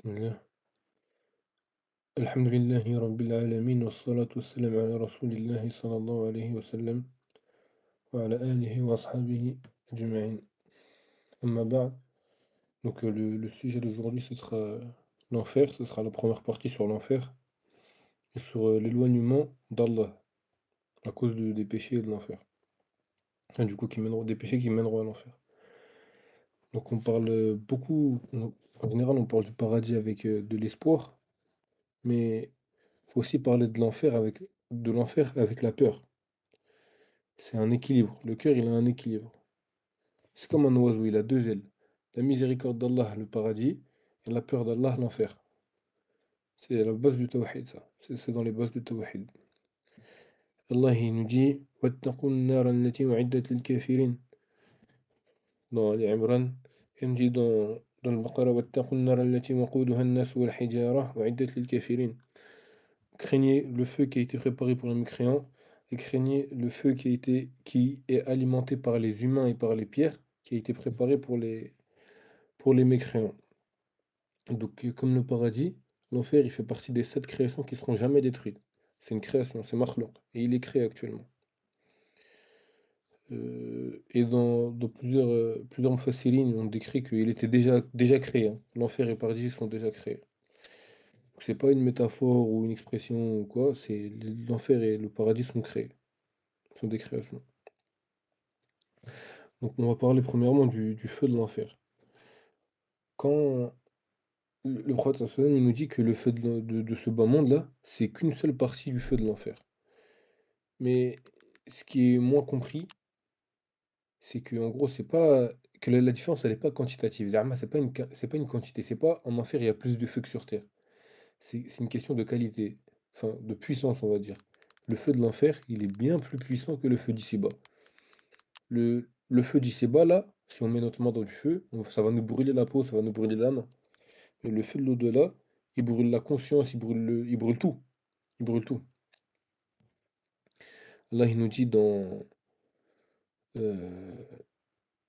بسم الله. الحمد لله رب العالمين والصلاة والسلام على رسول الله صلى الله عليه وسلم وعلى آله وأصحابه أجمعين. أما بعد, donc le sujet d'aujourd'hui ce sera l'enfer, ce sera la première partie sur l'enfer et sur l'éloignement d'Allah à cause des péchés et de l'enfer. Enfin, du coup, des péchés qui mèneront à l'enfer. Donc on parle en général on parle du paradis avec de l'espoir, mais il faut aussi parler de l'enfer avec la peur. C'est un équilibre. Le cœur, il a un équilibre. C'est comme un oiseau, il a deux ailes. La miséricorde d'Allah, le paradis, et la peur d'Allah, l'enfer. C'est la base du tawhid, ça. C'est dans les bases du tawhid. Allah, il nous dit وَاتَّقُوا النَّارَ الَّتِي أُعِدَّتْ لِلْكَافِرِينَ dans Ali Imran. Il nous dit dans le Baqarah وَاتَّقُوا النَّارَ الَّتِي وَقُودُهَا النَّاسُ وَالْحِجَارَةُ أُعِدَّتْ لِلْكَافِرِينَ. Craignez le feu qui a été préparé pour les mécréants et craignez le feu qui est alimenté par les humains et par les pierres, qui a été préparé pour les mécréants. Donc, comme le paradis, l'enfer, il fait partie des 7 créations qui seront jamais détruites. C'est une création, c'est makhlouq, et il est créé actuellement. Et dans plusieurs mufassirine ont décrit qu'il était déjà créé, hein. L'enfer et le paradis sont déjà créés. Donc, c'est pas une métaphore ou une expression ou quoi, c'est l'enfer et le paradis sont créés, sont des créations. Donc on va parler premièrement du feu de l'enfer. Quand le prophète sallallahu il nous dit que le feu de ce bas monde-là, c'est qu'une seule partie du feu de l'enfer. Mais ce qui est moins compris, c'est que en gros, c'est pas que la différence, elle est pas quantitative. Za'ama, c'est pas une quantité, c'est pas en enfer, il y a plus de feu que sur terre. C'est une question de qualité, enfin de puissance, on va dire. Le feu de l'enfer, il est bien plus puissant que le feu d'ici-bas. Le feu d'ici-bas, là, si on met notre main dans du feu, ça va nous brûler la peau, ça va nous brûler l'âme. Et le feu de l'au-delà, il brûle la conscience, il brûle tout. Il brûle tout. Là, il nous dit euh,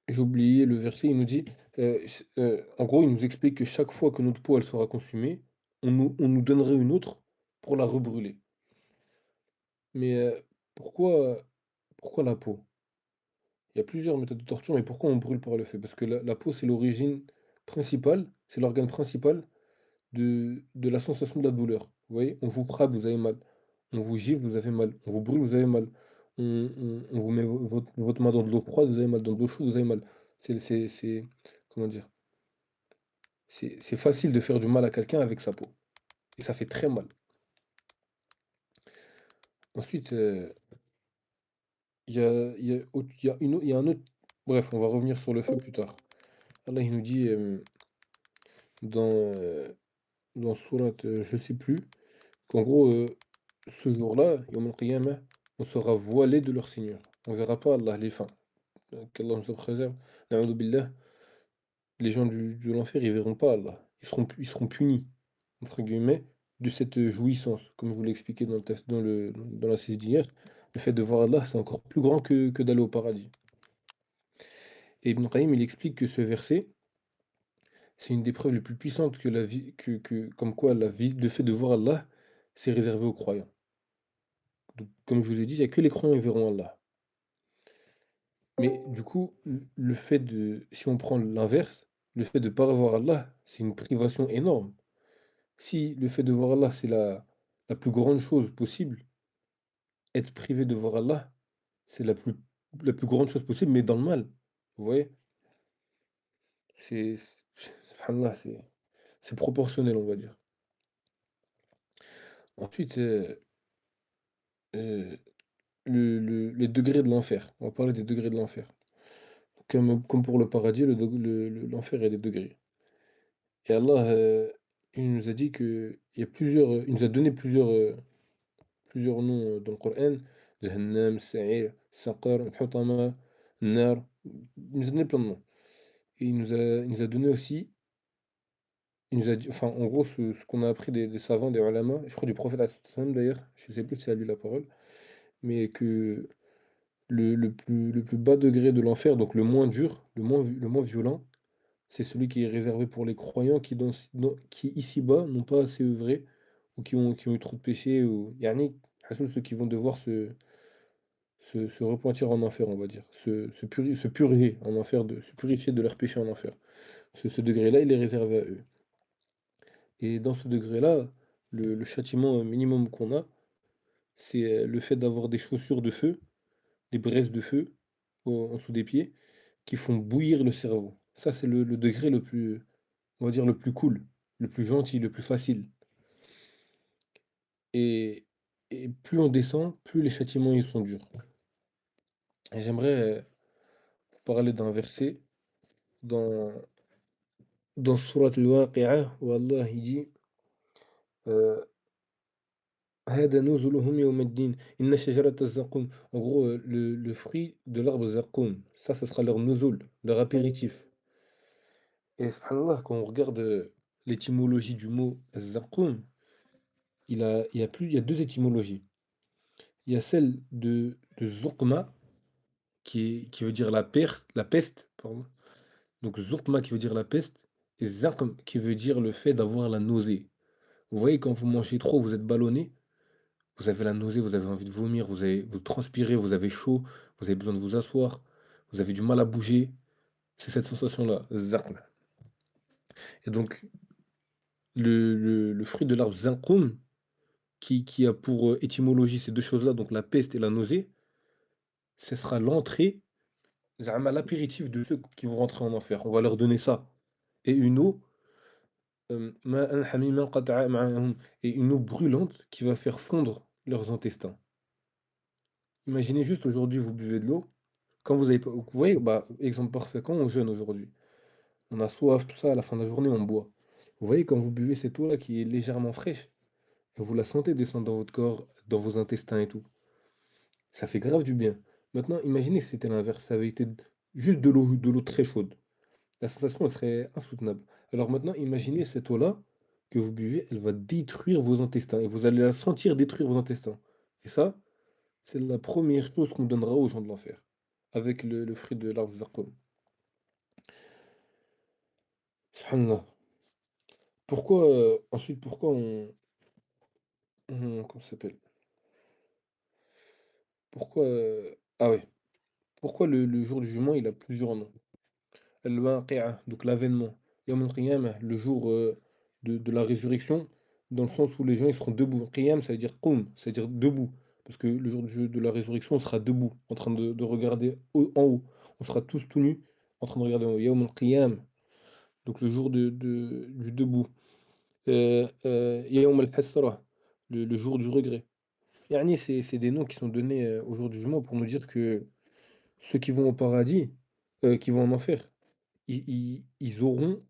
j'ai oublié le verset, il nous dit, en gros, il nous explique que chaque fois que notre peau, elle sera consumée, on nous donnerait une autre pour la rebrûler. Mais pourquoi la peau? Il y a plusieurs méthodes de torture, mais pourquoi on brûle par le feu? Parce que la peau, c'est l'origine principale, c'est l'organe principal de la sensation de la douleur. Vous voyez? On vous frappe, vous avez mal. On vous gifle, vous avez mal. On vous brûle, vous avez mal. On vous met votre main dans de l'eau froide, vous avez mal. Dans de l'eau chaude, vous avez mal. C'est comment dire? C'est facile de faire du mal à quelqu'un avec sa peau et ça fait très mal. Ensuite, il y a un autre bref, on va revenir sur le feu plus tard. Allah, il nous dit, dans, dans sourate, je sais plus, qu'en gros, ce jour-là, Yawm al-Qiyamah, on sera voilé de leur Seigneur. On verra pas Allah, les fins. Qu'Allah nous en préserve. Na'oudou billah, les gens de l'enfer, ils verront pas Allah. Ils seront punis, entre guillemets, de cette jouissance. Comme je vous l'ai expliqué dans la saisie d'hier, le fait de voir Allah, c'est encore plus grand que d'aller au paradis. Et Ibn Qayyim, il explique que ce verset, c'est une des preuves les plus puissantes que la vie, comme quoi le fait de voir Allah, c'est réservé aux croyants. Donc, comme je vous ai dit, il n'y a que les croyants qui verront Allah. Mais du coup, si on prend l'inverse, le fait de ne pas revoir Allah, c'est une privation énorme. Si le fait de voir Allah, c'est la plus grande chose possible, être privé de voir Allah, c'est la plus grande chose possible, mais dans le mal. Vous voyez? Subhanallah, c'est proportionnel, on va dire. Ensuite, euh, les degrés de l'enfer. On va parler des degrés de l'enfer. Comme pour le paradis, l'enfer, il y a des degrés. Et Allah, il nous a dit il nous a donné plusieurs noms dans le Coran. Jahannam, Sa'ir, Saqar, Hutama, Nar. Il nous a donné plein de noms. Et il nous a donné aussi, il nous a dit, enfin, en gros, ce qu'on a appris des savants, des ulama, je crois du prophète sallam d'ailleurs, je sais plus si c'est à lui la parole, mais que le plus bas degré de l'enfer, donc le moins dur, le moins violent, c'est celui qui est réservé pour les croyants qui ici-bas n'ont pas assez œuvré ou qui ont eu trop de péchés ou yani ceux qui vont devoir se repentir en enfer, on va dire, se purger en enfer, se purifier de leurs péchés en enfer. Ce degré-là, il est réservé à eux. Et dans ce degré-là, le châtiment minimum qu'on a, c'est le fait d'avoir des chaussures de feu, des braises de feu en dessous des pieds, qui font bouillir le cerveau. Ça, c'est le degré le plus, on va dire, le plus cool, le plus gentil, le plus facile. Et, et plus on descend, plus les châtiments ils sont durs. Et j'aimerais vous parler d'un verset dans, dans Surat al-Waqi'ah où Allah il dit euh, هذا نزلهم يوم الدين إن شجرة الزقوم. En gros, le fruit de l'arbre zaqqum, ça sera leur nuzul, leur apéritif. Et subhanallah, quand on regarde l'étymologie du mot zaqqum, il y a deux étymologies. Il y a celle de zuqma, qui veut dire la peste, pardon. Donc zuqma qui veut dire la peste, et zaqm qui veut dire le fait d'avoir la nausée. Vous voyez, quand vous mangez trop, vous êtes ballonné, vous avez la nausée, vous avez envie de vomir, vous transpirez, vous avez chaud, vous avez besoin de vous asseoir, vous avez du mal à bouger. C'est cette sensation-là, zaqm. Et donc, le fruit de l'arbre zinqum, qui a pour étymologie ces deux choses-là, donc la peste et la nausée, ce sera l'entrée, z'ama l'apéritif de ceux qui vont rentrer en enfer. On va leur donner ça. Et une eau, ma'an hamiman qata'a ma'ahum, et une eau brûlante qui va faire fondre leurs intestins. Imaginez juste aujourd'hui, vous buvez de l'eau. Quand vous avez pas, vous voyez, bah, exemple parfait, quand on jeûne aujourd'hui, on a soif, tout ça, à la fin de la journée, on boit. Vous voyez, quand vous buvez cette eau-là qui est légèrement fraîche, et vous la sentez descendre dans votre corps, dans vos intestins et tout, ça fait grave du bien. Maintenant, imaginez si c'était l'inverse, ça avait été juste de l'eau très chaude. La sensation, elle serait insoutenable. Alors maintenant, imaginez cette eau-là que vous buvez, elle va détruire vos intestins, et vous allez la sentir détruire vos intestins. Et ça, c'est la première chose qu'on donnera aux gens de l'enfer, avec le fruit de l'arbre Zarqum. Subhanallah. Pourquoi, ensuite, pourquoi comment ça s'appelle? Pourquoi, ah ouais, pourquoi le jour du jugement, il a plusieurs noms? Al-Waqi'a, donc l'avènement. Yawm al-Qiyamah, le jour de la résurrection, dans le sens où les gens ils seront debout. Qiyam, ça veut dire Qum, ça veut dire debout. Parce que le jour de la résurrection, on sera debout, en train de regarder en haut. On sera tous tout nus, en train de regarder en haut. Yawm al-Qiyam, donc le jour du debout. Yawm al-Hasra, le jour du regret. Yani, c'est des noms qui sont donnés au jour du jugement pour nous dire que ceux qui vont au paradis, qui vont en enfer, ils auront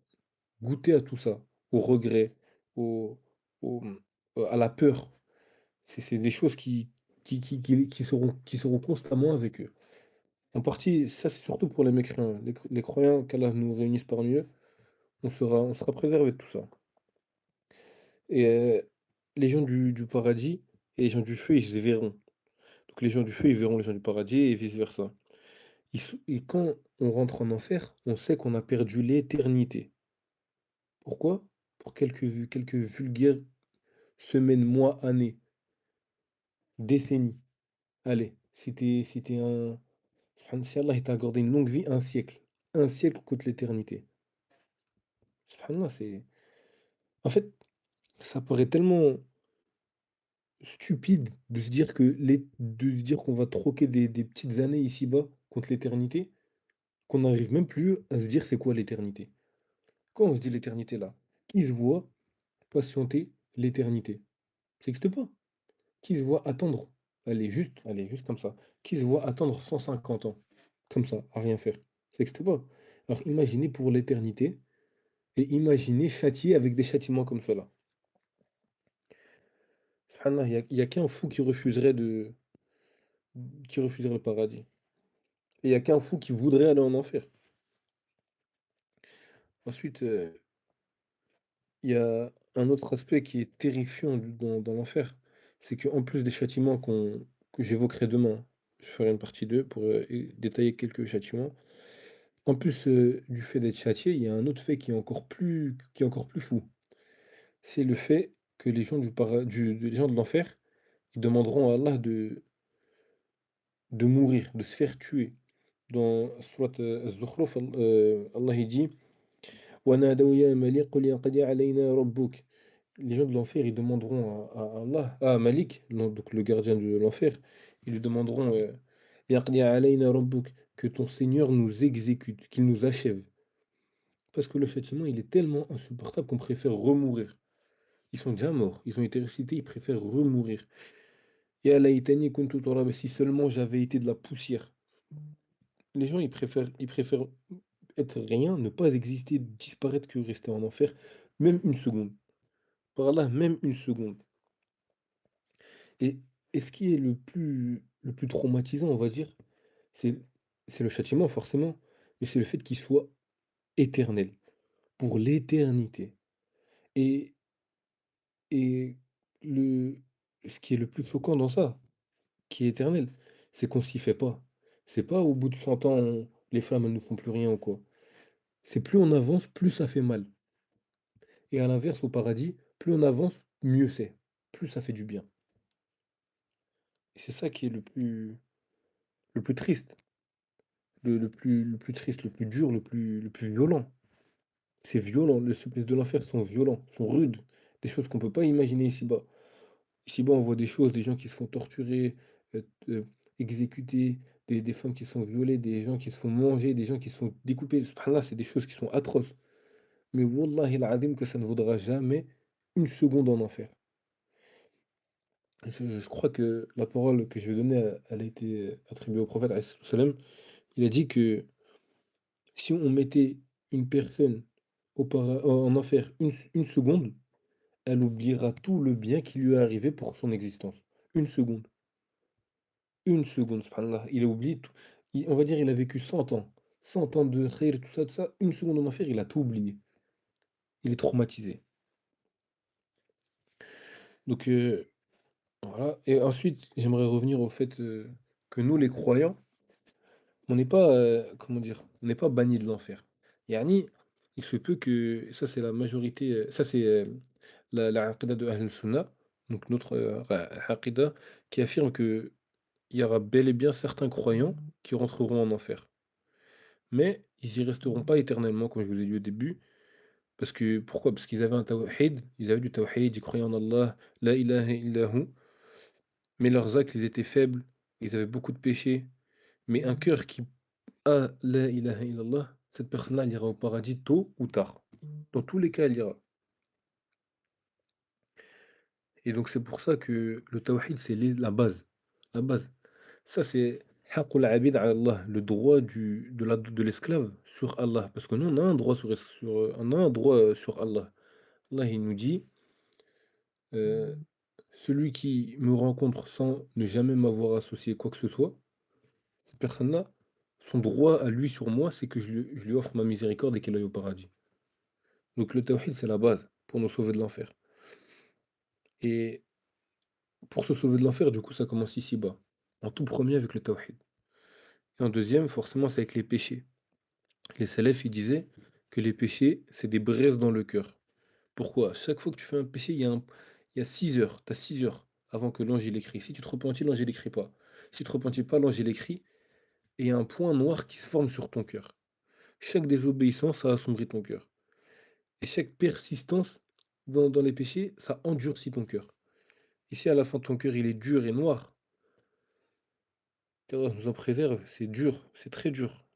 goûté à tout ça, au regret, au au, à la peur. C'est des choses qui seront constamment avec eux. En partie, ça, c'est surtout pour les mécréants. Les croyants, qu'Allah nous réunisse parmi eux, on sera préservés de tout ça. Et les gens du paradis et les gens du feu, ils se verront. Donc les gens du feu, ils verront les gens du paradis et vice versa. Et quand on rentre en enfer, on sait qu'on a perdu l'éternité. Pourquoi? Pour quelques vulgaires semaines, mois, années, décennies. Allez, si t'es si Allah il t'a accordé une longue vie, un siècle. Un siècle coûte l'éternité. Subhanallah, en fait, ça paraît tellement stupide de se dire qu'on va troquer des petites années ici-bas contre l'éternité, qu'on n'arrive même plus à se dire c'est quoi l'éternité. Quand on se dit l'éternité là, qui se voit patienter l'éternité? Ça n'existe pas. Qui se voit attendre, allez, juste comme ça, qui se voit attendre 150 ans, comme ça, à rien faire? Ça n'existe pas. Alors imaginez pour l'éternité et imaginez châtier avec des châtiments comme cela. Subhanallah, il y a qu'un fou qui refuserait le paradis. Et il y a qu'un fou qui voudrait aller en enfer. Ensuite, il y a un autre aspect qui est terrifiant dans l'enfer, c'est qu'en plus des châtiments que j'évoquerai demain, je ferai une partie 2 pour détailler quelques châtiments. En plus, du fait d'être châtié, il y a un autre fait qui est encore plus fou. C'est le fait que les gens les gens de l'enfer, ils demanderont à Allah de mourir, de se faire tuer. Dans sourate, Az-Zukhruf, Allah il dit: «Wanadaw ya Malik qul yaqdi alayna rabbuk». Les gens de l'enfer, ils demanderont à Allah, à Malik, donc le gardien de l'enfer, ils lui demanderont, «Yaqdi alayna rabbuk», que ton Seigneur nous exécute, qu'il nous achève. Parce que le châtiment, il est tellement insupportable qu'on préfère remourir. Ils sont déjà morts, ils ont été ressuscités, ils préfèrent remourir. Ya laytani kuntu turaba, si seulement j'avais été de la poussière. Les gens, ils préfèrent être rien, ne pas exister, disparaître que rester en enfer, même une seconde. Par là, même une seconde. Et, et ce qui est le plus traumatisant, on va dire, c'est, c'est le châtiment, forcément, mais c'est le fait qu'il soit éternel, pour l'éternité. Et, et le, ce qui est le plus choquant dans ça, qui est éternel, c'est qu'on s'y fait pas. C'est pas au bout de 100 ans, les flammes, elles ne font plus rien ou quoi. C'est plus on avance, plus ça fait mal. Et à l'inverse, au paradis, plus on avance, mieux c'est. Plus ça fait du bien. Et c'est ça qui est le plus triste, le plus triste, le plus dur, le plus violent. C'est violent, les supplices de l'enfer sont violents, sont rudes, des choses qu'on peut pas imaginer ici-bas. Ici-bas, on voit des choses, des gens qui se font torturer, exécuter, des femmes qui sont violées, des gens qui se font manger, des gens qui se font découper. Subhanallah, c'est des choses qui sont atroces. Mais wallahi al que ça ne vaudra jamais une seconde en enfer. Je crois que la parole que je vais donner, elle a été attribuée au prophète alayhi salam. Il a dit que si on mettait une personne en enfer une seconde, elle oubliera tout le bien qui lui est arrivé pour son existence. Une seconde. Une seconde, subhanallah. Il a oublié tout. On va dire il a vécu 100 ans. 100 ans de khayr, tout ça. Une seconde en enfer, il a tout oublié. Il est traumatisé. Donc voilà. Et ensuite, j'aimerais revenir au fait que nous, les croyants, on n'est pas, comment dire, on n'est pas bannis de l'enfer. Yani, il se peut que, ça c'est la majorité, ça c'est la aqida de Ahl Sunnah, donc notre aqida, qui affirme que il y aura bel et bien certains croyants qui rentreront en enfer. Mais ils y resteront pas éternellement, comme je vous ai dit au début. Parce que, pourquoi? Parce qu'ils avaient un tawhid, ils avaient du tawhid, ils croyaient en Allah, la ilaha illahu, mais leurs actes, ils étaient faibles, ils avaient beaucoup de péchés. Mais un cœur qui a la ilaha illallah, cette personne-là, elle ira au paradis tôt ou tard. Dans tous les cas, elle ira. Et donc, c'est pour ça que le tawhid, c'est la base. La base. Ça, c'est haqqul abid ala Allah, le droit de l'esclave sur Allah. Parce que nous, on a un droit on a un droit sur Allah. Allah, il nous dit, euh, celui qui me rencontre sans ne jamais m'avoir associé quoi que ce soit, cette personne-là, son droit à lui sur moi, c'est que je lui offre ma miséricorde et qu'il aille au paradis. Donc le tawhid, c'est la base pour nous sauver de l'enfer. Et pour se sauver de l'enfer, du coup, ça commence ici-bas. En tout premier avec le tawhid. Et en deuxième, forcément, c'est avec les péchés. Les salafs, ils disaient que les péchés, c'est des braises dans le cœur. Pourquoi? Chaque fois que tu fais un péché, il y a 6 heures. Tu as 6 heures avant que l'ange il écrit. Si tu te repentis, l'ange il écrit pas. Si tu te repentis pas, l'ange il écrit. Et il y a un point noir qui se forme sur ton cœur. Chaque désobéissance, ça assombrit ton cœur. Et chaque persistance dans les péchés, ça endurcit ton cœur. Et si à la fin ton cœur il est dur et noir, qu'Allah nous en préserve, c'est dur, c'est très dur.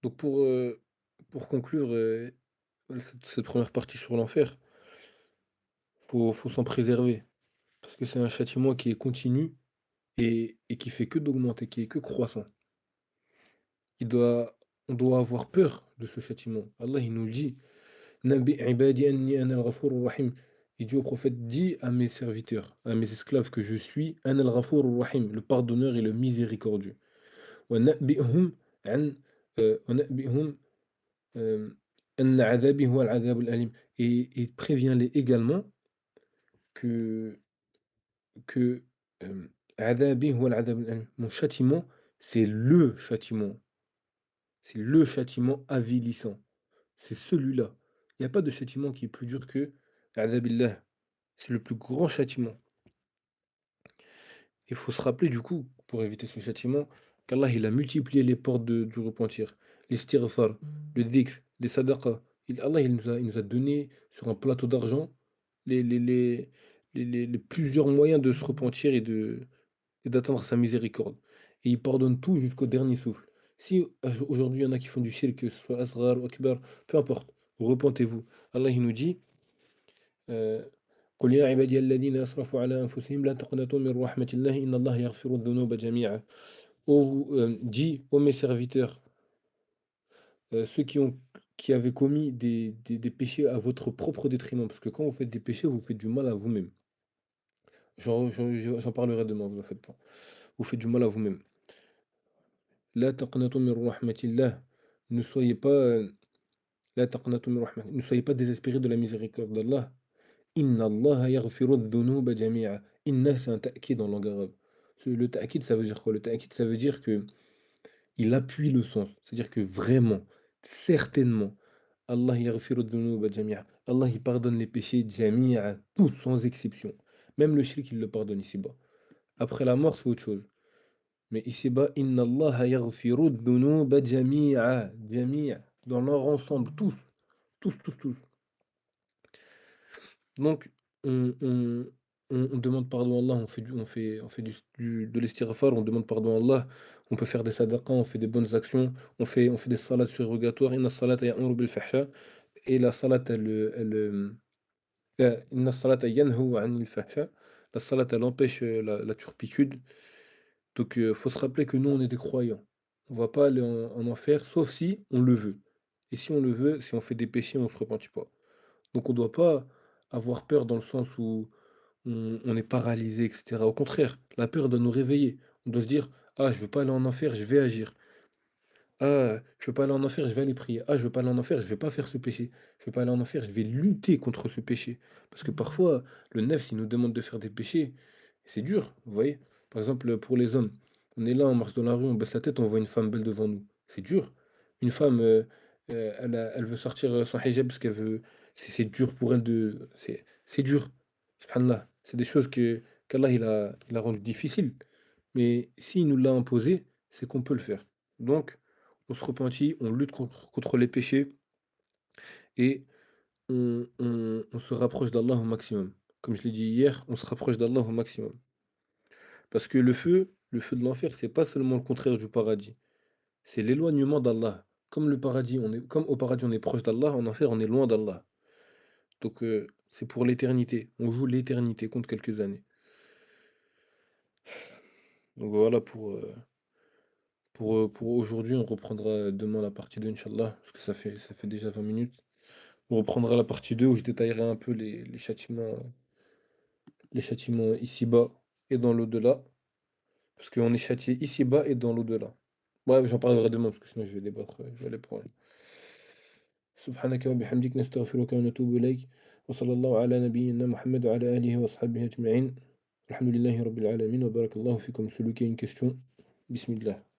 Donc pour conclure cette première partie sur l'enfer, faut s'en préserver. Parce que c'est un châtiment qui est continu et qui fait que d'augmenter, qui est que croissant. Il doit, on doit avoir peur de ce châtiment. Allah, il nous dit, Nabi ibadi anni ana al-ghafur rahim. Il dit au prophète, dis à mes serviteurs, à mes esclaves que je suis ana al-ghafur rahim, le pardonneur et le miséricordieux. Wa nabbi'hum an wa nabbi'hum anna adhabi huwa al-adhab al-alim. Et préviens-les également que que adhabi huwa al-adhab al-alim. Mon châtiment, C'est le châtiment. C'est le châtiment avilissant. C'est celui-là. Il y a pas de châtiment qui est plus dur que A'adha. C'est le plus grand châtiment. Il faut se rappeler du coup, pour éviter ce châtiment, qu'Allah il a multiplié les portes du repentir. L'istighfar, le dhikr, les sadaqas. Allah il nous a donné sur un plateau d'argent les, les, les, les plusieurs moyens de se repentir et d'atteindre sa miséricorde. Et il pardonne tout jusqu'au dernier souffle. Si aujourd'hui il y en a qui font du shirk, que ce soit asghar ou akbar, peu importe, repentez-vous. Allah il nous dit euh, قل يا عبادي الذين أسرفوا على أنفسهم لا تقنطوا من رحمة الله إن الله يغفر الذنوب جميعا. Dis, ô mes serviteurs, ceux qui avaient commis des péchés à votre propre détriment, parce que quand vous faites des péchés, vous faites du mal à vous-même. J'en parlerai demain, vous en faites pas. Vous faites du mal à vous-même. La taqnatu min rahmatillah. Ne soyez pas, la taqnatu min rahmat- ne soyez pas désespérés de la miséricorde d'Allah. Inna Allah yaghfiru dhunuba jami'a. Inna, c'est un ta'kid en langue arabe. Le ta'kid, ça veut dire quoi? Le ta'kid, ça veut dire que il appuie le sens. C'est-à-dire que vraiment, certainement, Allah yaghfiru dhunuba jami'a. Allah, il pardonne les péchés jami'a, tous sans exception. Même le shirk, il le pardonne ici-bas. Après la mort, c'est autre chose. Mais ici-bas, Inna Allah yaghfiru dhunuba jami'a. Jami'a. Dans leur ensemble, tous. Tous, tous, tous. Donc, on, on demande pardon à Allah, de l'istighfar, on demande pardon à Allah, on peut faire des sadaqas, on fait des bonnes actions, on fait des salats surrogatoires. Inna salata ya'muru bil fahsha. Et la salat, inna salata yanhu 'anil fahsha. La salat, elle empêche la turpitude. Donc, il faut se rappeler que nous, on est des croyants. On va pas aller en enfer, sauf si on le veut. Et si on le veut, si on fait des péchés, on ne se repentit pas. Donc, on ne doit pas avoir peur dans le sens où on est paralysé, et cetera. Au contraire, la peur doit nous réveiller. On doit se dire: «Ah, je veux pas aller en enfer, je vais agir. Ah, je veux pas aller en enfer, je vais aller prier. Ah, je veux pas aller en enfer, je vais pas faire ce péché. Je veux pas aller en enfer, je vais lutter contre ce péché». Parce que parfois, le nefs, il nous demande de faire des péchés, c'est dur, vous voyez? Par exemple, pour les hommes, on est là, on marche dans la rue, on baisse la tête, on voit une femme belle devant nous. C'est dur. Une femme, elle veut sortir, son hijab parce qu'elle veut c'est dur pour elle de c'est dur. Subhanallah. C'est des choses qu'Allah il a rendues difficiles. Mais s'il nous l'a imposé, c'est qu'on peut le faire. Donc, on se repentit, on lutte contre les péchés et on se rapproche d'Allah au maximum. Comme je l'ai dit hier, on se rapproche d'Allah au maximum. Parce que le feu de l'enfer, c'est pas seulement le contraire du paradis, c'est l'éloignement d'Allah. Comme au paradis on est proche d'Allah, en enfer on est loin d'Allah. Donc c'est pour l'éternité. On joue l'éternité contre quelques années. Donc voilà pour aujourd'hui. On reprendra demain la partie 2, Inch'Allah, parce que ça fait déjà 20 minutes. On reprendra la partie 2 où je détaillerai un peu les châtiments ici-bas et dans l'au-delà. Parce qu'on est châtié ici-bas et dans l'au-delà. Bref, j'en parlerai demain parce que sinon je vais débattre, je vais aller prendre. سبحانك وبحمدك نستغفرك ونتوب إليك وصلى الله على نبينا محمد وعلى آله وصحبه أجمعين الحمد لله رب العالمين وبارك الله فيكم. Celui qui a une question, Bismillah.